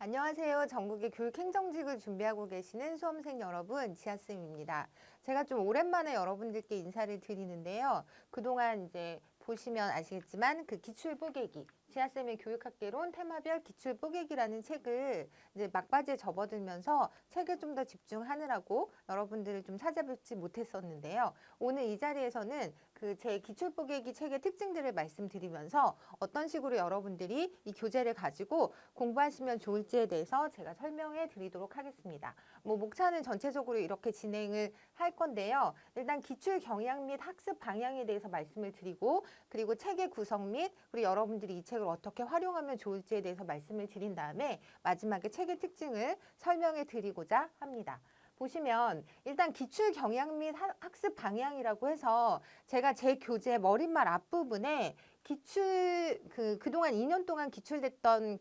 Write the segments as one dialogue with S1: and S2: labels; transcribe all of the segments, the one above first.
S1: 안녕하세요. 전국의 교육행정직을 준비하고 계시는 수험생 여러분, 지아쌤입니다. 제가 좀 오랜만에 여러분들께 인사를 드리는데요. 그동안 이제 보시면 아시겠지만 그 기출 뽀개기, 지아쌤의 교육학개론 테마별 기출 뽀개기라는 책을 이제 막바지에 접어들면서 책에 좀 더 집중하느라고 여러분들을 좀 찾아뵙지 못했었는데요. 오늘 이 자리에서는 그 제 기출 뽀개기 책의 특징들을 말씀드리면서 어떤 식으로 여러분들이 이 교재를 가지고 공부하시면 좋을지에 대해서 제가 설명해 드리도록 하겠습니다. 목차는 전체적으로 이렇게 진행을 할 건데요. 일단 기출 경향 및 학습 방향에 대해서 말씀을 드리고, 그리고 책의 구성 및 그리고 여러분들이 이 책을 어떻게 활용하면 좋을지에 대해서 말씀을 드린 다음에 마지막에 책의 특징을 설명해 드리고자 합니다. 보시면 일단 기출 경향 및 학습 방향이라고 해서 제가 제 교재 머릿말 앞부분에 기출 그동안 2년 동안 기출됐던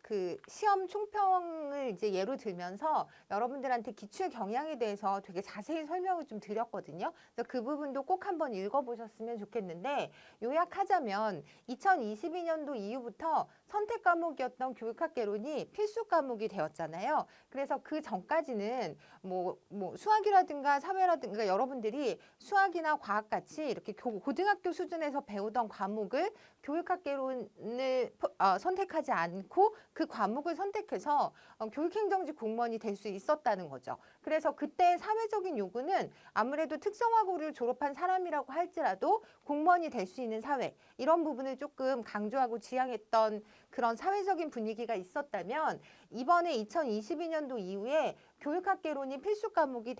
S1: 그 시험 총평을 이제 예로 들면서 여러분들한테 기출 경향에 대해서 되게 자세히 설명을 좀 드렸거든요. 그래서 그 부분도 꼭 한번 읽어보셨으면 좋겠는데, 요약하자면 2022년도 이후부터 선택 과목이었던 교육학개론이 필수 과목이 되었잖아요. 그래서 그 전까지는 뭐 수학이라든가 사회라든가 여러분들이 수학이나 과학같이 이렇게 고등학교 수준에서 배우던 과목을 교육학개론을 선택하지 않고 그 과목을 선택해서 교육행정직 공무원이 될 수 있었다는 거죠. 그래서 그때 사회적인 요구는 아무래도 특성화고를 졸업한 사람이라고 할지라도 공무원이 될 수 있는 사회, 이런 부분을 조금 강조하고 지향했던 그런 사회적인 분위기가 있었다면, 이번에 2022년도 이후에 교육학개론이 필수 과목이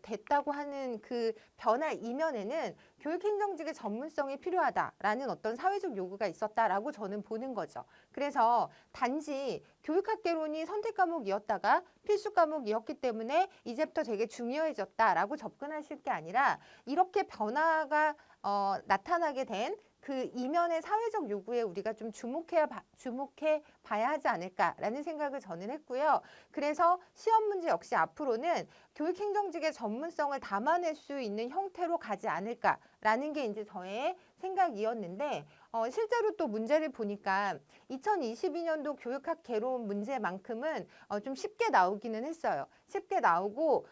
S1: 됐다고 하는 그 변화 이면에는 교육행정직의 전문성이 필요하다라는 어떤 사회적 요구가 있었다라고 저는 보는 거죠. 그래서 단지 교육학개론이 선택 과목이었다가 필수 과목이었기 때문에 이제부터 되게 중요해졌다라고 접근하실 게 아니라, 이렇게 변화가 나타나게 된 그 이면의 사회적 요구에 우리가 좀 주목해 봐야 하지 않을까라는 생각을 저는 했고요. 그래서 시험 문제 역시 앞으로는 교육행정직의 전문성을 담아낼 수 있는 형태로 가지 않을까라는 게 이제 저의 생각이었는데, 실제로 또 문제를 보니까 2022년도 교육학개론 문제만큼은 좀 쉽게 나오기는 했어요. 쉽게 나오고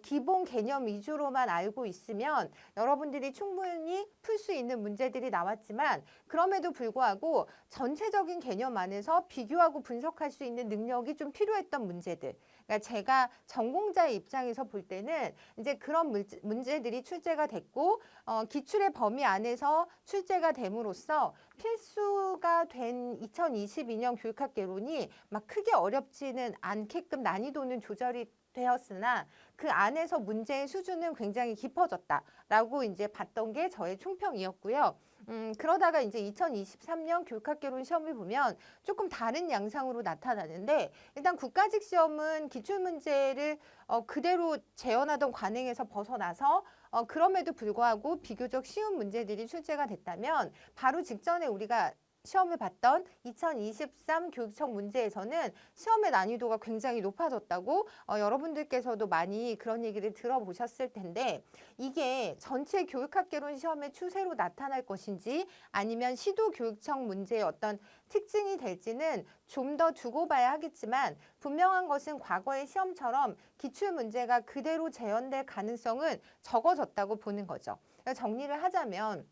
S1: 기본 개념 위주로만 알고 있으면 여러분들이 충분히 풀 수 있는 문제들이 나왔지만, 그럼에도 불구하고 전체적인 개념 안에서 비교하고 분석할 수 있는 능력이 좀 필요했던 문제들, 그러니까 제가 전공자의 입장에서 볼 때는 이제 그런 문제들이 출제가 됐고, 기출의 범위 안에서 출제가 됨으로써 필수가 된 2022년 교육학개론이 막 크게 어렵지는 않게끔 난이도는 조절이 되었으나 그 안에서 문제의 수준은 굉장히 깊어졌다라고 이제 봤던 게 저의 총평이었고요. 그러다가 이제 2023년 교육학개론 시험을 보면 조금 다른 양상으로 나타나는데, 일단 국가직 시험은 기출문제를 그대로 재현하던 관행에서 벗어나서 그럼에도 불구하고 비교적 쉬운 문제들이 출제가 됐다면, 바로 직전에 우리가 시험을 봤던 2023 교육청 문제에서는 시험의 난이도가 굉장히 높아졌다고 여러분들께서도 많이 그런 얘기를 들어보셨을 텐데, 이게 전체 교육학개론 시험의 추세로 나타날 것인지 아니면 시도교육청 문제의 어떤 특징이 될지는 좀 더 두고 봐야 하겠지만, 분명한 것은 과거의 시험처럼 기출문제가 그대로 재현될 가능성은 적어졌다고 보는 거죠. 정리를 하자면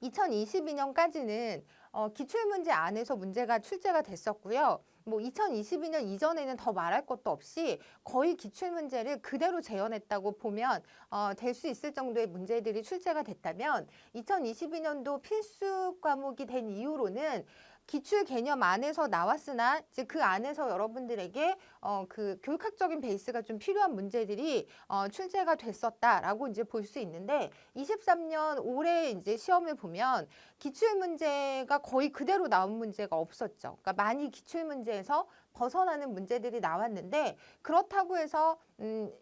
S1: 2022년까지는 기출문제 안에서 문제가 출제가 됐었고요. 2022년 이전에는 더 말할 것도 없이 거의 기출문제를 그대로 재현했다고 보면 될 수 있을 정도의 문제들이 출제가 됐다면, 2022년도 필수 과목이 된 이후로는 기출 개념 안에서 나왔으나 이제 그 안에서 여러분들에게 그 교육학적인 베이스가 좀 필요한 문제들이 출제가 됐었다라고 이제 볼 수 있는데, 23년 올해 이제 시험을 보면 기출 문제가 거의 그대로 나온 문제가 없었죠. 그러니까 많이 기출 문제에서 벗어나는 문제들이 나왔는데 그렇다고 해서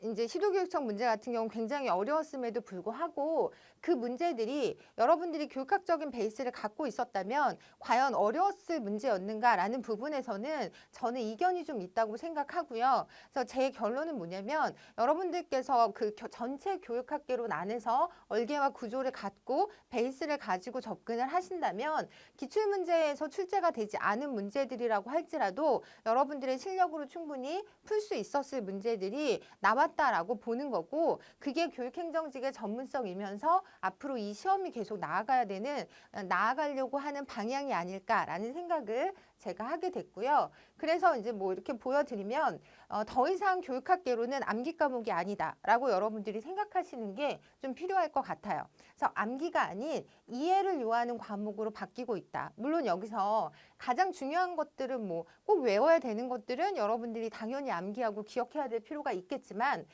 S1: 이제 시도교육청 문제 같은 경우는 굉장히 어려웠음에도 불구하고 그 문제들이 여러분들이 교육학적인 베이스를 갖고 있었다면 과연 어려웠을 문제였는가라는 부분에서는 저는 이견이 좀 있다고 생각하고요. 그래서 제 결론은 뭐냐면 여러분들께서 그 전체 교육학계로 나눠서 얼개와 구조를 갖고 베이스를 가지고 접근을 하신다면 기출문제에서 출제가 되지 않은 문제들이라고 할지라도 여러분들의 실력으로 충분히 풀 수 있었을 문제들이 나왔다라고 보는 거고 그게 교육행정직의 전문성이면서 앞으로 이 시험이 계속 나아가려고 하는 방향이 아닐까라는 생각을 제가 하게 됐고요. 그래서 이제 뭐 이렇게 보여드리면 더 이상 교육학계로는 암기 과목이 아니다라고 여러분들이 생각하시는 게 좀 필요할 것 같아요. 그래서 암기가 아닌 이해를 요하는 과목으로 바뀌고 있다. 물론 여기서 가장 중요한 것들은 뭐 꼭 외워야 되는 것들은 여러분들이 당연히 암기하고 기억해야 될 필요가 있겠지만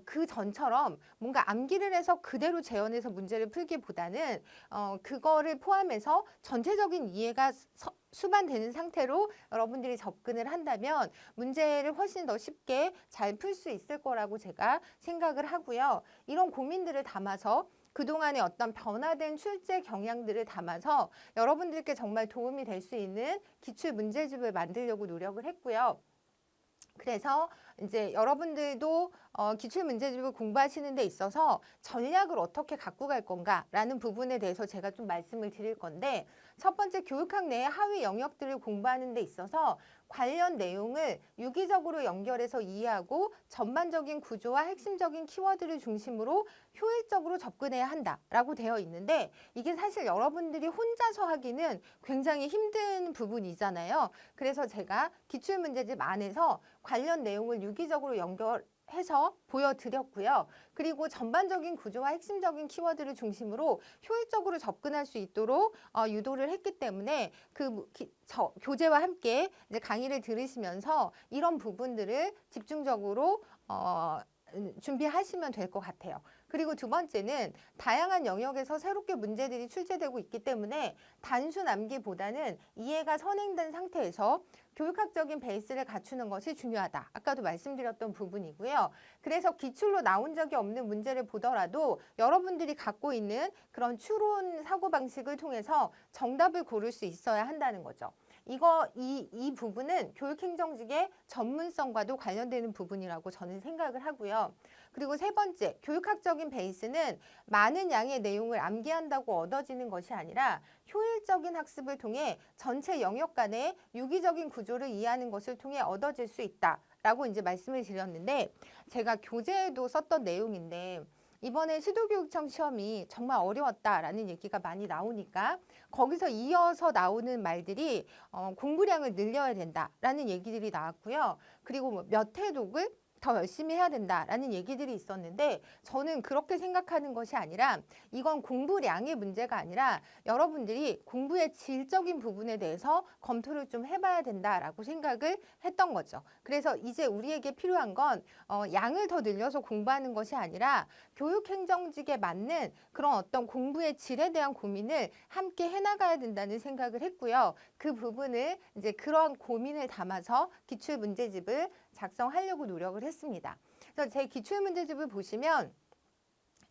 S1: 그 전처럼 뭔가 암기를 해서 그대로 재현해서 문제를 풀기보다는 그거를 포함해서 전체적인 이해가 수반되는 상태로 여러분들이 접근을 한다면 문제를 훨씬 더 쉽게 잘 풀 수 있을 거라고 제가 생각을 하고요. 이런 고민들을 담아서 그동안의 어떤 변화된 출제 경향들을 담아서 여러분들께 정말 도움이 될 수 있는 기출 문제집을 만들려고 노력을 했고요. 그래서 이제 여러분들도 기출 문제집을 공부하시는 데 있어서 전략을 어떻게 갖고 갈 건가라는 부분에 대해서 제가 좀 말씀을 드릴 건데 첫 번째 교육학 내의 하위 영역들을 공부하는 데 있어서 관련 내용을 유기적으로 연결해서 이해하고 전반적인 구조와 핵심적인 키워드를 중심으로 효율적으로 접근해야 한다라고 되어 있는데 이게 사실 여러분들이 혼자서 하기는 굉장히 힘든 부분이잖아요. 그래서 제가 기출문제집 안에서 관련 내용을 유기적으로 연결해서 보여드렸고요. 그리고 전반적인 구조와 핵심적인 키워드를 중심으로 효율적으로 접근할 수 있도록 유도를 했기 때문에 그 교재와 함께 이제 강의를 들으시면서 이런 부분들을 집중적으로 준비하시면 될 것 같아요. 그리고 두 번째는 다양한 영역에서 새롭게 문제들이 출제되고 있기 때문에 단순 암기보다는 이해가 선행된 상태에서 교육학적인 베이스를 갖추는 것이 중요하다. 아까도 말씀드렸던 부분이고요. 그래서 기출로 나온 적이 없는 문제를 보더라도 여러분들이 갖고 있는 그런 추론 사고방식을 통해서 정답을 고를 수 있어야 한다는 거죠. 이 부분은 교육행정직의 전문성과도 관련되는 부분이라고 저는 생각을 하고요. 그리고 세 번째, 교육학적인 베이스는 많은 양의 내용을 암기한다고 얻어지는 것이 아니라 효율적인 학습을 통해 전체 영역 간의 유기적인 구조를 이해하는 것을 통해 얻어질 수 있다라고 이제 말씀을 드렸는데 제가 교재에도 썼던 내용인데 이번에 시도교육청 시험이 정말 어려웠다라는 얘기가 많이 나오니까 거기서 이어서 나오는 말들이 공부량을 늘려야 된다라는 얘기들이 나왔고요. 그리고 뭐 몇 회독을 더 열심히 해야 된다라는 얘기들이 있었는데 저는 그렇게 생각하는 것이 아니라 이건 공부량의 문제가 아니라 여러분들이 공부의 질적인 부분에 대해서 검토를 좀 해봐야 된다라고 생각을 했던 거죠. 그래서 이제 우리에게 필요한 건 양을 더 늘려서 공부하는 것이 아니라 교육행정직에 맞는 그런 어떤 공부의 질에 대한 고민을 함께 해나가야 된다는 생각을 했고요. 그 부분을 이제 그런 고민을 담아서 기출문제집을 작성하려고 노력을 했습니다. 그래서 제 기출문제집을 보시면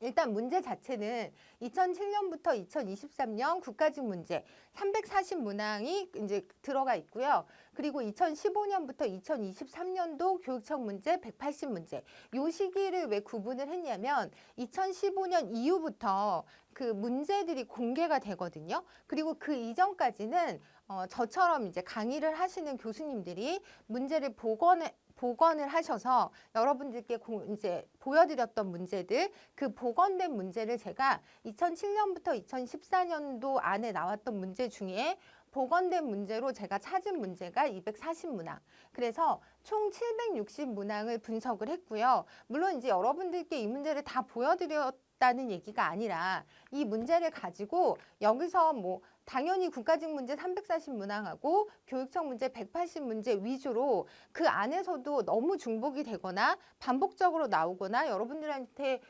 S1: 일단 문제 자체는 2007년부터 2023년 국가직 문제 340문항이 이제 들어가 있고요. 그리고 2015년부터 2023년도 교육청 문제 180문제. 요 시기를 왜 구분을 했냐면 2015년 이후부터 그 문제들이 공개가 되거든요. 그리고 그 이전까지는 저처럼 이제 강의를 하시는 교수님들이 문제를 복원을 하셔서 여러분들께 이제 보여드렸던 문제들, 그 복원된 문제를 제가 2007년부터 2014년도 안에 나왔던 문제 중에 복원된 문제로 제가 찾은 문제가 240문항. 그래서 총 760문항을 분석을 했고요. 물론 이제 여러분들께 이 문제를 다 보여드렸다는 얘기가 아니라 이 문제를 가지고 여기서 뭐 당연히 국가직 문제 340문항하고 교육청 문제 180문제 위주로 그 안에서도 너무 중복이 되거나 반복적으로 나오거나 여러분들한테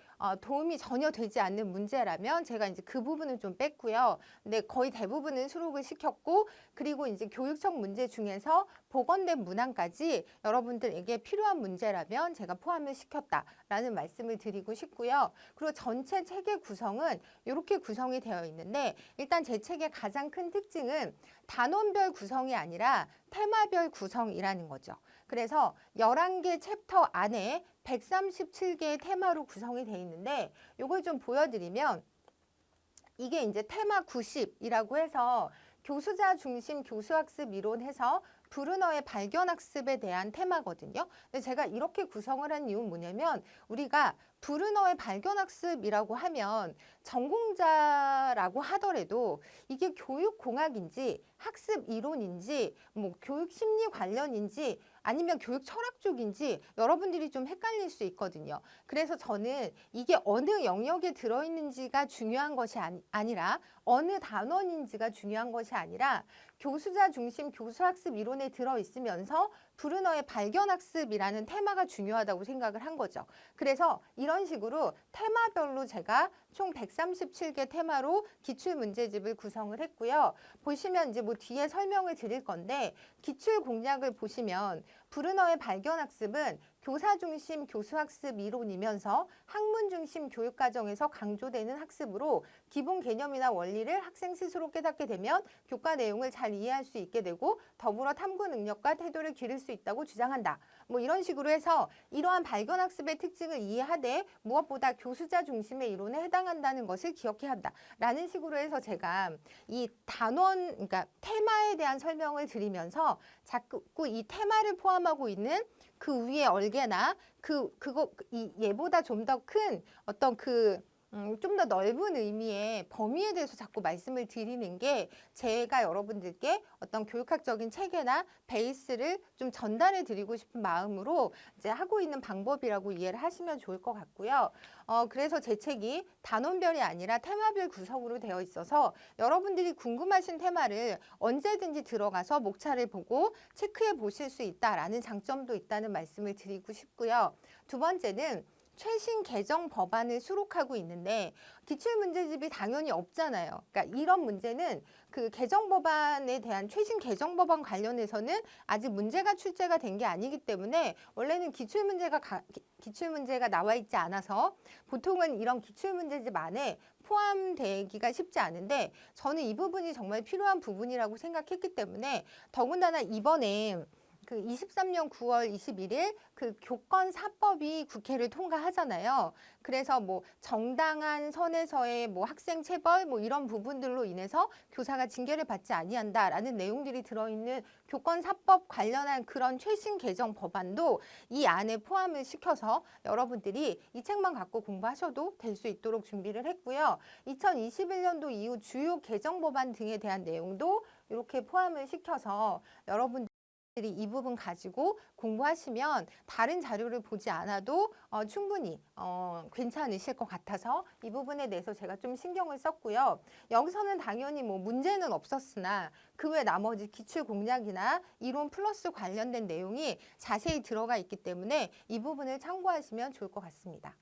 S1: 도움이 전혀 되지 않는 문제라면 제가 이제 그 부분은 좀 뺐고요. 근데 거의 대부분은 수록을 시켰고, 그리고 이제 교육청 문제 중에서 복원된 문항까지 여러분들에게 필요한 문제라면 제가 포함을 시켰다라는 말씀을 드리고 싶고요. 그리고 전체 책의 구성은 이렇게 구성이 되어 있는데, 일단 제 책의 가장 큰 특징은 단원별 구성이 아니라 테마별 구성이라는 거죠. 그래서 11개 챕터 안에 137개의 테마로 구성이 되어 있는데, 이걸 좀 보여드리면 이게 이제 테마 90이라고 해서 교수자 중심 교수학습 이론해서 브루너의 발견학습에 대한 테마거든요. 근데 제가 이렇게 구성을 한 이유는 뭐냐면, 우리가 브루너의 발견학습이라고 하면 전공자라고 하더라도 이게 교육공학인지 학습 이론인지 뭐 교육심리 관련인지 아니면 교육 철학 쪽인지 여러분들이 좀 헷갈릴 수 있거든요. 그래서 저는 이게 어느 영역에 들어있는지가 중요한 것이 아니라 어느 단원인지가 중요한 것이 아니라 교수자 중심 교수학습 이론에 들어있으면서 브루너의 발견학습이라는 테마가 중요하다고 생각을 한 거죠. 그래서 이런 식으로 테마별로 제가 총 137개 테마로 기출문제집을 구성을 했고요. 보시면 이제 뭐 뒤에 설명을 드릴 건데, 기출 공략을 보시면 브루너의 발견학습은 교사 중심 교수학습 이론이면서 학문 중심 교육과정에서 강조되는 학습으로 기본 개념이나 원리를 학생 스스로 깨닫게 되면 교과 내용을 잘 이해할 수 있게 되고 더불어 탐구 능력과 태도를 기를 수 있다고 주장한다. 뭐 이런 식으로 해서 이러한 발견학습의 특징을 이해하되 무엇보다 교수자 중심의 이론에 해당한다는 것을 기억해야 한다. 라는 식으로 해서 제가 이 단원, 그러니까 테마에 대한 설명을 드리면서 자꾸 이 테마를 포함하고 있는 그 위에 얼개나 이 얘보다 좀 더 큰 어떤 좀 더 넓은 의미의 범위에 대해서 자꾸 말씀을 드리는 게 제가 여러분들께 어떤 교육학적인 체계나 베이스를 좀 전달해 드리고 싶은 마음으로 이제 하고 있는 방법이라고 이해를 하시면 좋을 것 같고요. 그래서 제 책이 단원별이 아니라 테마별 구성으로 되어 있어서 여러분들이 궁금하신 테마를 언제든지 들어가서 목차를 보고 체크해 보실 수 있다라는 장점도 있다는 말씀을 드리고 싶고요. 두 번째는 최신 개정 법안을 수록하고 있는데 기출문제집이 당연히 없잖아요. 그러니까 이런 문제는 그 개정 법안에 대한 최신 개정 법안 관련해서는 아직 문제가 출제가 된 게 아니기 때문에 원래는 기출문제가 나와 있지 않아서 보통은 이런 기출문제집 안에 포함되기가 쉽지 않은데, 저는 이 부분이 정말 필요한 부분이라고 생각했기 때문에 더군다나 이번에 그 23년 9월 21일 그 교권사법이 국회를 통과하잖아요. 그래서 뭐 정당한 선에서의 뭐 학생 체벌 뭐 이런 부분들로 인해서 교사가 징계를 받지 아니한다라는 내용들이 들어있는 교권사법 관련한 그런 최신 개정 법안도 이 안에 포함을 시켜서 여러분들이 이 책만 갖고 공부하셔도 될 수 있도록 준비를 했고요. 2021년도 이후 주요 개정 법안 등에 대한 내용도 이렇게 포함을 시켜서 여러분들이 이 부분 가지고 공부하시면 다른 자료를 보지 않아도 충분히 괜찮으실 것 같아서 이 부분에 대해서 제가 좀 신경을 썼고요. 여기서는 당연히 뭐 문제는 없었으나 그 외 나머지 기출 공략이나 이론 플러스 관련된 내용이 자세히 들어가 있기 때문에 이 부분을 참고하시면 좋을 것 같습니다.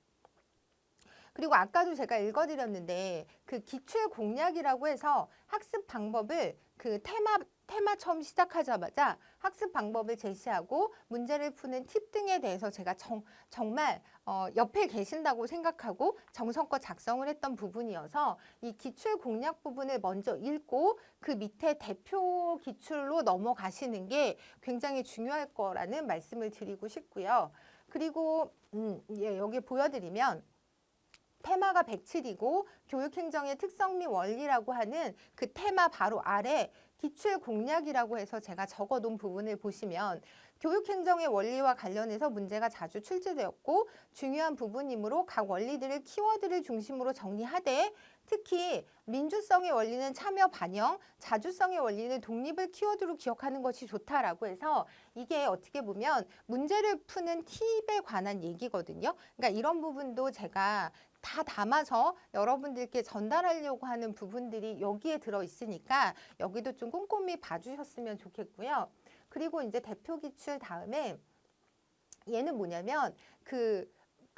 S1: 그리고 아까도 제가 읽어드렸는데 그 기출 공략이라고 해서 학습 방법을 그 테마 처음 시작하자마자 학습 방법을 제시하고 문제를 푸는 팁 등에 대해서 제가 정말 옆에 계신다고 생각하고 정성껏 작성을 했던 부분이어서 이 기출 공략 부분을 먼저 읽고 그 밑에 대표 기출로 넘어가시는 게 굉장히 중요할 거라는 말씀을 드리고 싶고요. 그리고 예, 여기 보여드리면 테마가 107이고 교육행정의 특성 및 원리라고 하는 그 테마 바로 아래 기출 공략이라고 해서 제가 적어놓은 부분을 보시면 교육행정의 원리와 관련해서 문제가 자주 출제되었고 중요한 부분이므로 각 원리들을 키워드를 중심으로 정리하되 특히 민주성의 원리는 참여 반영, 자주성의 원리는 독립을 키워드로 기억하는 것이 좋다라고 해서 이게 어떻게 보면 문제를 푸는 팁에 관한 얘기거든요. 그러니까 이런 부분도 제가 다 담아서 여러분들께 전달하려고 하는 부분들이 여기에 들어 있으니까 여기도 좀 꼼꼼히 봐주셨으면 좋겠고요. 그리고 이제 대표 기출 다음에 얘는 뭐냐면 그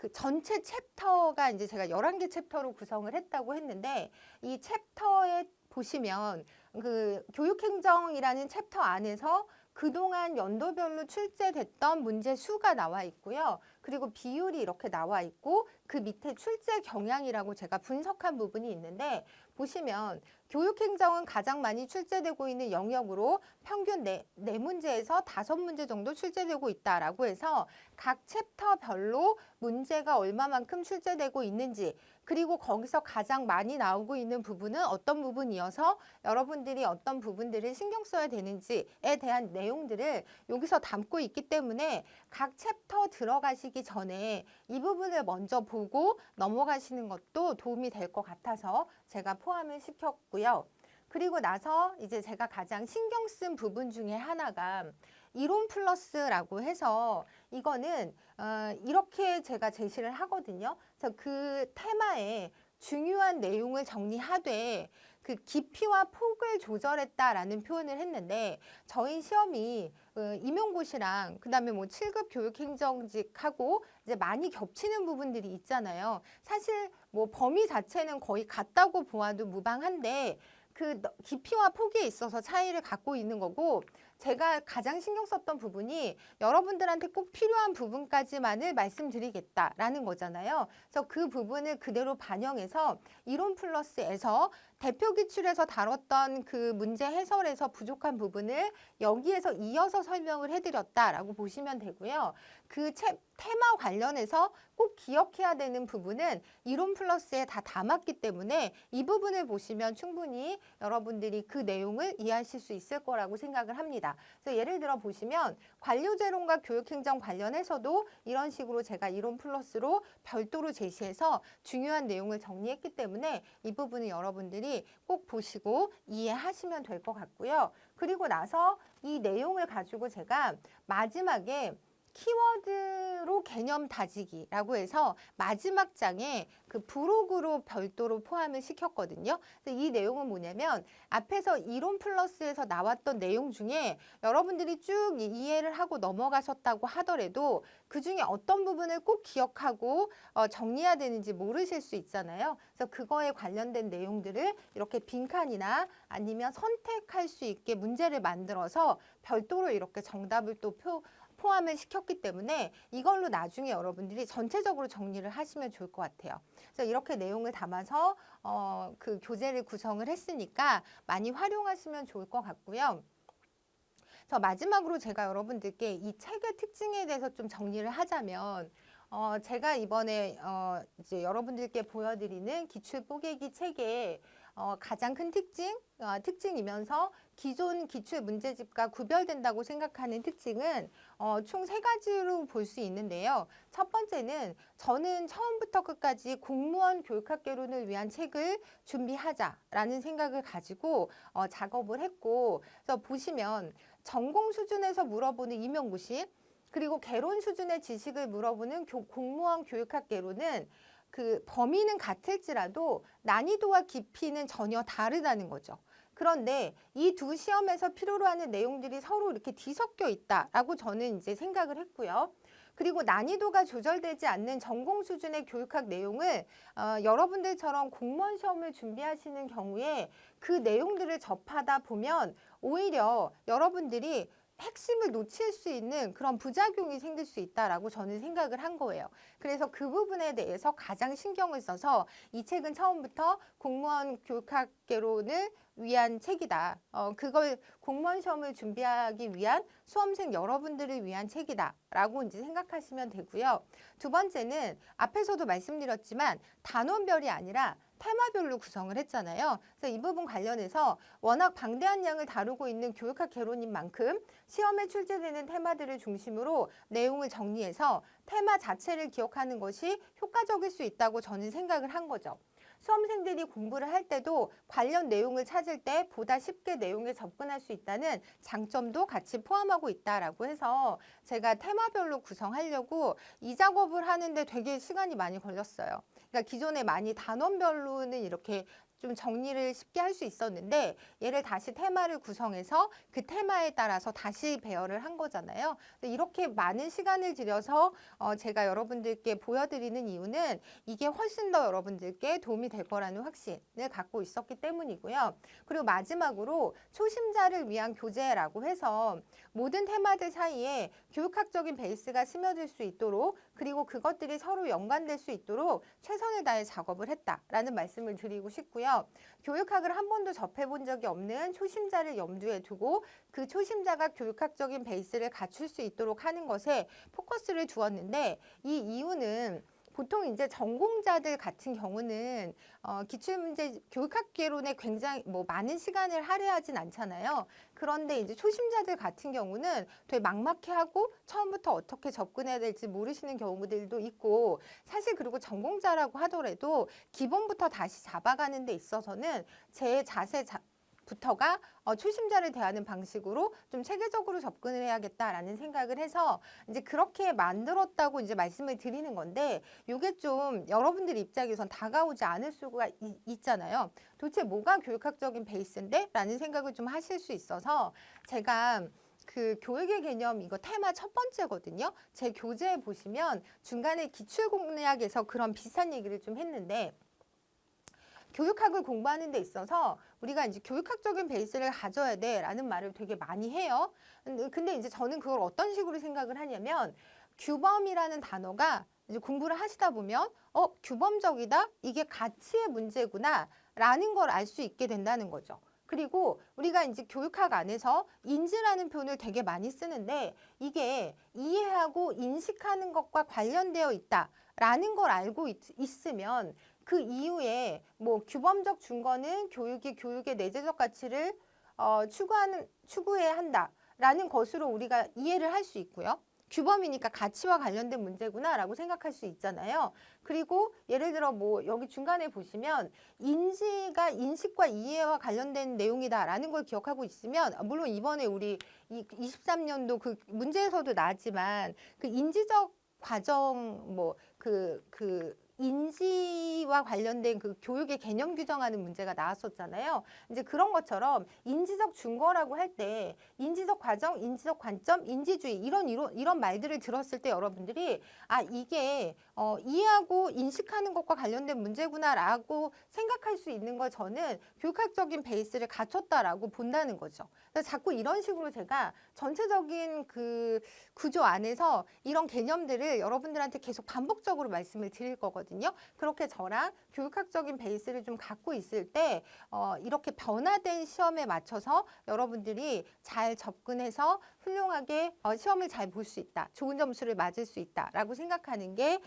S1: 그 전체 챕터가 이제 제가 11개 챕터로 구성을 했다고 했는데 이 챕터에 보시면 그 교육행정이라는 챕터 안에서 그동안 연도별로 출제됐던 문제 수가 나와 있고요. 그리고 비율이 이렇게 나와 있고 그 밑에 출제 경향이라고 제가 분석한 부분이 있는데 보시면 교육행정은 가장 많이 출제되고 있는 영역으로 평균 네 문제에서 5문제 정도 출제되고 있다라고 해서 각 챕터별로 문제가 얼마만큼 출제되고 있는지 그리고 거기서 가장 많이 나오고 있는 부분은 어떤 부분이어서 여러분들이 어떤 부분들을 신경 써야 되는지에 대한 내용들을 여기서 담고 있기 때문에 각 챕터 들어가시기 전에 이 부분을 먼저 보고 넘어가시는 것도 도움이 될 것 같아서 제가 포함을 시켰고요. 그리고 나서 이제 제가 가장 신경 쓴 부분 중에 하나가 이론 플러스라고 해서 이거는 이렇게 제가 제시를 하거든요. 그래서 그 테마에 중요한 내용을 정리하되 그 깊이와 폭을 조절했다라는 표현을 했는데 저희 시험이 임용고시랑 그다음에 뭐 7급 교육행정직하고 이제 많이 겹치는 부분들이 있잖아요. 사실 뭐 범위 자체는 거의 같다고 보아도 무방한데 그 깊이와 폭에 있어서 차이를 갖고 있는 거고 제가 가장 신경 썼던 부분이 여러분들한테 꼭 필요한 부분까지만을 말씀드리겠다라는 거잖아요. 그래서 그 부분을 그대로 반영해서 이론 플러스에서 대표 기출에서 다뤘던 그 문제 해설에서 부족한 부분을 여기에서 이어서 설명을 해드렸다라고 보시면 되고요. 그 테마 관련해서 꼭 기억해야 되는 부분은 이론 플러스에 다 담았기 때문에 이 부분을 보시면 충분히 여러분들이 그 내용을 이해하실 수 있을 거라고 생각을 합니다. 그래서 예를 들어 보시면 관료제론과 교육행정 관련해서도 이런 식으로 제가 이론 플러스로 별도로 제시해서 중요한 내용을 정리했기 때문에 이 부분은 여러분들이 꼭 보시고 이해하시면 될 것 같고요. 그리고 나서 이 내용을 가지고 제가 마지막에 키워드로 개념 다지기라고 해서 마지막 장에 그 부록으로 별도로 포함을 시켰거든요. 이 내용은 뭐냐면 앞에서 이론 플러스에서 나왔던 내용 중에 여러분들이 쭉 이해를 하고 넘어가셨다고 하더라도 그 중에 어떤 부분을 꼭 기억하고 정리해야 되는지 모르실 수 있잖아요. 그래서 그거에 관련된 내용들을 이렇게 빈칸이나 아니면 선택할 수 있게 문제를 만들어서 별도로 이렇게 정답을 또 포함을 시켰기 때문에 이걸로 나중에 여러분들이 전체적으로 정리를 하시면 좋을 것 같아요. 그래서 이렇게 내용을 담아서 그 교재를 구성을 했으니까 많이 활용하시면 좋을 것 같고요. 그래서 마지막으로 제가 여러분들께 이 책의 특징에 대해서 좀 정리를 하자면 제가 이번에 이제 여러분들께 보여드리는 기출 뽀개기 책의 가장 큰 특징이면서 기존 기출 문제집과 구별된다고 생각하는 특징은 총 3가지로 볼 수 있는데요. 첫 번째는 저는 처음부터 끝까지 공무원 교육학개론을 위한 책을 준비하자라는 생각을 가지고 작업을 했고, 그래서 보시면 전공 수준에서 물어보는 임용고시 그리고 개론 수준의 지식을 물어보는 공무원 교육학개론은 그 범위는 같을지라도 난이도와 깊이는 전혀 다르다는 거죠. 그런데 이 두 시험에서 필요로 하는 내용들이 서로 이렇게 뒤섞여 있다라고 저는 이제 생각을 했고요. 그리고 난이도가 조절되지 않는 전공 수준의 교육학 내용을 여러분들처럼 공무원 시험을 준비하시는 경우에 그 내용들을 접하다 보면 오히려 여러분들이 핵심을 놓칠 수 있는 그런 부작용이 생길 수 있다라고 저는 생각을 한 거예요. 그래서 그 부분에 대해서 가장 신경을 써서 이 책은 처음부터 공무원 교육학개론을 위한 책이다. 그걸 공무원 시험을 준비하기 위한 수험생 여러분들을 위한 책이다라고 이제 생각하시면 되고요. 두 번째는 앞에서도 말씀드렸지만 단원별이 아니라 테마별로 구성을 했잖아요. 그래서 이 부분 관련해서 워낙 방대한 양을 다루고 있는 교육학 개론인 만큼 시험에 출제되는 테마들을 중심으로 내용을 정리해서 테마 자체를 기억하는 것이 효과적일 수 있다고 저는 생각을 한 거죠. 수험생들이 공부를 할 때도 관련 내용을 찾을 때 보다 쉽게 내용에 접근할 수 있다는 장점도 같이 포함하고 있다라고 해서 제가 테마별로 구성하려고 이 작업을 하는데 되게 시간이 많이 걸렸어요. 그러니까 기존에 많이 단원별로는 이렇게 좀 정리를 쉽게 할 수 있었는데 얘를 다시 테마를 구성해서 그 테마에 따라서 다시 배열을 한 거잖아요. 근데 이렇게 많은 시간을 들여서 제가 여러분들께 보여드리는 이유는 이게 훨씬 더 여러분들께 도움이 될 거라는 확신을 갖고 있었기 때문이고요. 그리고 마지막으로 초심자를 위한 교재라고 해서 모든 테마들 사이에 교육학적인 베이스가 스며들 수 있도록 그리고 그것들이 서로 연관될 수 있도록 최선을 다해 작업을 했다라는 말씀을 드리고 싶고요. 교육학을 한 번도 접해본 적이 없는 초심자를 염두에 두고 그 초심자가 교육학적인 베이스를 갖출 수 있도록 하는 것에 포커스를 두었는데 이 이유는 보통 이제 전공자들 같은 경우는 기출문제 교육학개론에 굉장히 많은 시간을 할애하진 않잖아요. 그런데 이제 초심자들 같은 경우는 되게 막막해하고 처음부터 어떻게 접근해야 될지 모르시는 경우들도 있고 사실 그리고 전공자라고 하더라도 기본부터 다시 잡아가는 데 있어서는 제 부터가 초심자를 대하는 방식으로 좀 체계적으로 접근을 해야겠다라는 생각을 해서 이제 그렇게 만들었다고 이제 말씀을 드리는 건데 이게 좀 여러분들 입장에선 다가오지 않을 수가 있잖아요. 도대체 뭐가 교육학적인 베이스인데? 라는 생각을 좀 하실 수 있어서 제가 그 교육의 개념 이거 테마 첫 번째거든요. 제 교재에 보시면 중간에 기출공략에서 그런 비슷한 얘기를 좀 했는데 교육학을 공부하는 데 있어서 우리가 이제 교육학적인 베이스를 가져야 돼 라는 말을 되게 많이 해요. 근데 이제 저는 그걸 어떤 식으로 생각을 하냐면 규범이라는 단어가 이제 공부를 하시다 보면 규범적이다? 이게 가치의 문제구나 라는 걸 알 수 있게 된다는 거죠. 그리고 우리가 이제 교육학 안에서 인지라는 표현을 되게 많이 쓰는데 이게 이해하고 인식하는 것과 관련되어 있다라는 걸 알고 있으면 그 이후에 규범적 준거는 교육의 내재적 가치를 추구해야 한다라는 것으로 우리가 이해를 할 수 있고요. 규범이니까 가치와 관련된 문제구나라고 생각할 수 있잖아요. 그리고 예를 들어 여기 중간에 보시면 인지가 인식과 이해와 관련된 내용이다라는 걸 기억하고 있으면 물론 이번에 우리 23년도 그 문제에서도 나왔지만 그 인지적 과정 인지와 관련된 그 교육의 개념 규정하는 문제가 나왔었잖아요. 이제 그런 것처럼 인지적 준거라고 할 때 인지적 과정, 인지적 관점, 인지주의 이런 말들을 들었을 때 여러분들이 이게 이해하고 인식하는 것과 관련된 문제구나라고 생각할 수 있는 걸 저는 교육학적인 베이스를 갖췄다라고 본다는 거죠. 그래서 자꾸 이런 식으로 제가 전체적인 그 구조 안에서 이런 개념들을 여러분들한테 계속 반복적으로 말씀을 드릴 거거든요. 그렇게 저랑 교육학적인 베이스를 좀 갖고 있을 때 이렇게 변화된 시험에 맞춰서 여러분들이 잘 접근해서 훌륭하게 시험을 잘 볼 수 있다. 좋은 점수를 맞을 수 있다라고 생각하는 게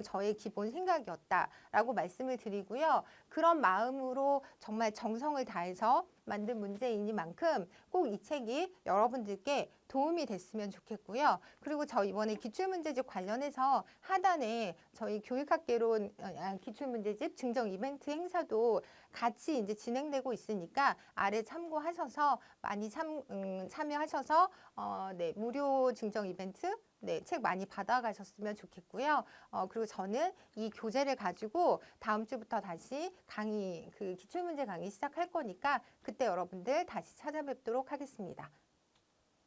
S1: 저의 기본 생각이었다라고 말씀을 드리고요. 그런 마음으로 정말 정성을 다해서 만든 문제이니만큼 꼭 이 책이 여러분들께 도움이 됐으면 좋겠고요. 그리고 저 이번에 기출문제집 관련해서 하단에 저희 교육학개론 기출문제집 증정 이벤트 행사도 같이 이제 진행되고 있으니까 아래 참고하셔서 많이 참여하셔서 무료 증정 이벤트 책 많이 받아가셨으면 좋겠고요. 그리고 저는 이 교재를 가지고 다음 주부터 다시 기출문제 강의 시작할 거니까 그때 여러분들 다시 찾아뵙도록 하겠습니다.